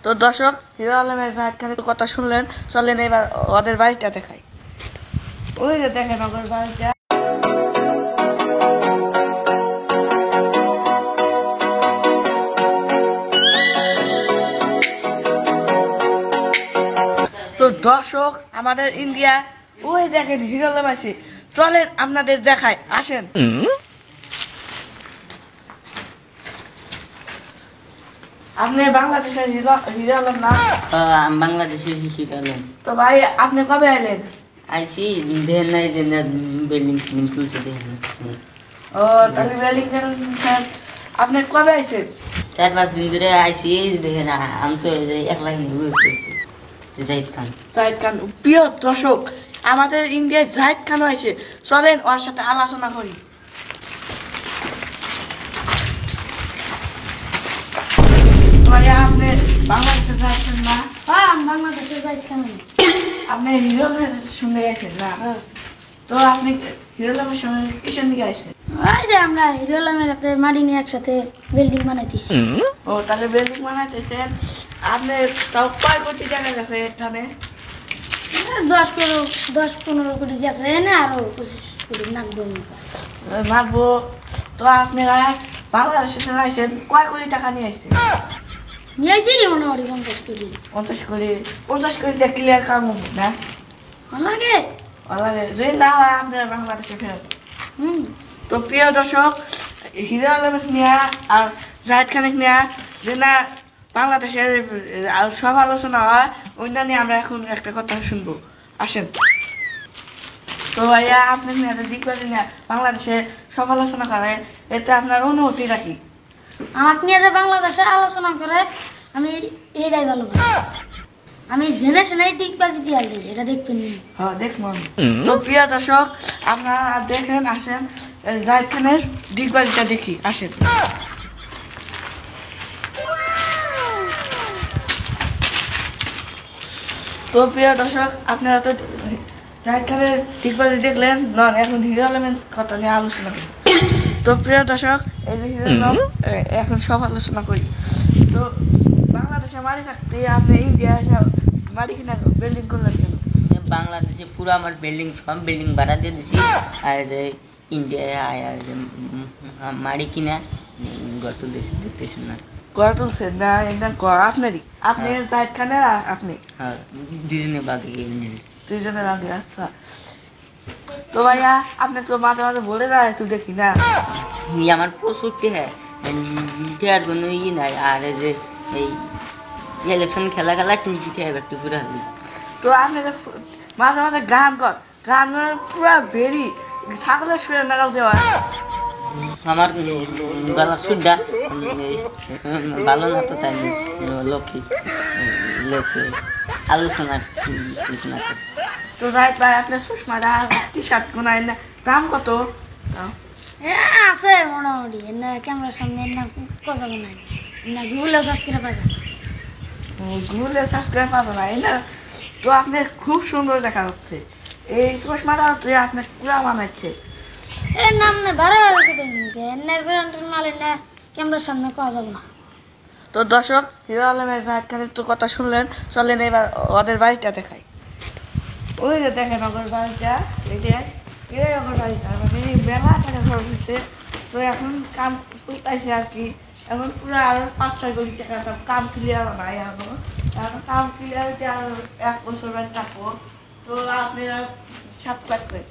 তো দর্শক, হিরো আলমের জাহিদ খানের কথা শুনলেন, চলেন এবার ওদের বাড়িটা দেখাই। ওই যে দেখেন ওদের বাড়িটা। তো দর্শক, আমাদের ইন্ডিয়া, ওই দেখেন হিরো আলম আছে, চলেন আপনাদের দেখাই, আসেন। আপনি বাংলাদেশের হিরো আলম না? বাংলাদেশের হিরো আলম। তো ভাই, আপনি কবে এলেন? আইসি দেখেন নাই যে বিল্ডিং ফিল্ডিং তুলছে দেখেন। ও তাহলে বিল্ডিং আপনি কবে আইছেন? 4-5 দিন ধরে আইসি দেখেন। আমি তো একলা জাহিদ খান। জাহিদ খান, প্রিয় দর্শক, আমাদের ইন্ডিয়ায় জাহিদ খান আছে, চলেন ওর সাথে আলোচনা করি। আপনি বাংলাদেশের জাহিদ খান না? বাংলাদেশের জাহিদ খান। আপনি হিরো আলমের সঙ্গে গেছেন না? তো আপনি হিরো আলমের সঙ্গে কিসের দিকে আইছেন? ওই যে আমরা হিরো আলমের একটা মাটি নিয়ে একসাথে বিল্ডিং বানাইতেছি। ও তাহলে বিল্ডিং বানাইতেছেন। আপনি তাও কয় কোটি টাকা গেছে এখানে? 10-15 কোটি গেছে না, আরো 25 কোটি নাকবো। তো আপনারা বাংলাদেশে আইসেন, কয় কোটি টাকা নিয়ে আসছেন? নিয়ে আসি মোটামুটি 50 কোটি। 50 কোটি টাকা ক্লিয়ার কাম হবে না? লাগে যদি না হয় আপনারা বাংলাদেশে ফেরত। তো প্রিয় দর্শক, হিরো আলমের নিয়ে আর জাহিদ খানের নিয়ে যে না বাংলাদেশের সব আলোচনা হয়, ওইটা নিয়ে আমরা এখন একটা কথা শুনবো, আসেন। তো ভাইয়া, আপনার নিয়ে দিকবাজি নিয়ে বাংলাদেশে সব আলোচনা করে, এতে আপনার অনুভূতি রাখি। আমার নিয়ে যে বাংলাদেশে আলোচনা করে, আমি এটাই ভালো পাই। আমি জেনে শুনে ডিগবাজি দিয়ে আসি, এটা দেখবেন। হ্যাঁ, দেখুন। তো প্রিয় দর্শক, আপনারা দেখেন, আসেন জাহিদ খানের ডিগবাজিটা দেখি, আসেন। তো প্রিয় দর্শক, আপনারা তো জাহিদ খানের ডিগবাজি দেখলেন, নন এখন হিরো আলমের কথা নিয়ে আলোচনা করি। তো প্রিয় দর্শক, এই যে হিরো আলম, এখন সব আলোচনা করি। তো বাংলাদেশে মারি থাকতে আপনি ইন্ডিয়া মারি কিনা বিল্ডিং করলেন কেন? বাংলাদেশে পুরো আমার বিল্ডিং সব বিল্ডিং ভাড়া দিয়ে দিছি। আর যে ইন্ডিয়ায় মারি কিনা ঘর তুলতেছি, দেখতেছেন না? ঘর তুলছেন না? এটা ঘর আপনারই? আপনি জাহিদ খানের আর আপনি? হ্যাঁ, দুজনে বাকি। দুইজনের আগে। আচ্ছা। তো ভাইয়া, আপনি তো মাঝে মাঝে বলে যায় তুই দেখি না? আমার প্রচুর টেহার কোনো নাই। আর যে এই ইলেকশন খেলা টিভি টেহার একটু পুরা হলি। তো আপনি মাঝে মাঝে গান কর, গান পুরা বেরি ছাগলের সুরে নাগাল দেওয়া। আমার গলার সুরটা ভালো না, তো তাই লক্ষ্মী আলোচনা। তো জাহিদ ভাই, আপনার সুষমাটা টি শার্ট কোনায় না দাম কত? আছে মোটামুটি, না ক্যামেরার সামনে না কথা নাই না, গুগলে সার্চ করে পাই যাবে। গুগলে সার্চ করে পাবো না, না? তো আপনার খুব সুন্দর দেখা হচ্ছে। এই চশমাটা তুই আপনার পুরা মানাচ্ছে। এর নাম না ভাড়া মালের না, ক্যামেরার সামনে পাওয়া যাবে না। তো দর্শক, হিরো আলমের জাহিদ খানের তো কথা শুনলেন, চলেন এবার ওদের বাড়িটা দেখাই। ওই যে দেখেন ওদের বাড়িটা, এটাই ওদের বাড়িটা, মানে মেলা টাকা খরচ হচ্ছে। তো এখন কাম করতেছে আর কি, এখন পুরো আরো 5-6 কোটি টাকা কাম ক্লিয়ার নাই। এখন কাম ক্লিয়ার হচ্ছে আর 1 বছর থাকবো। তো আপনারা সাথে থাকবেন।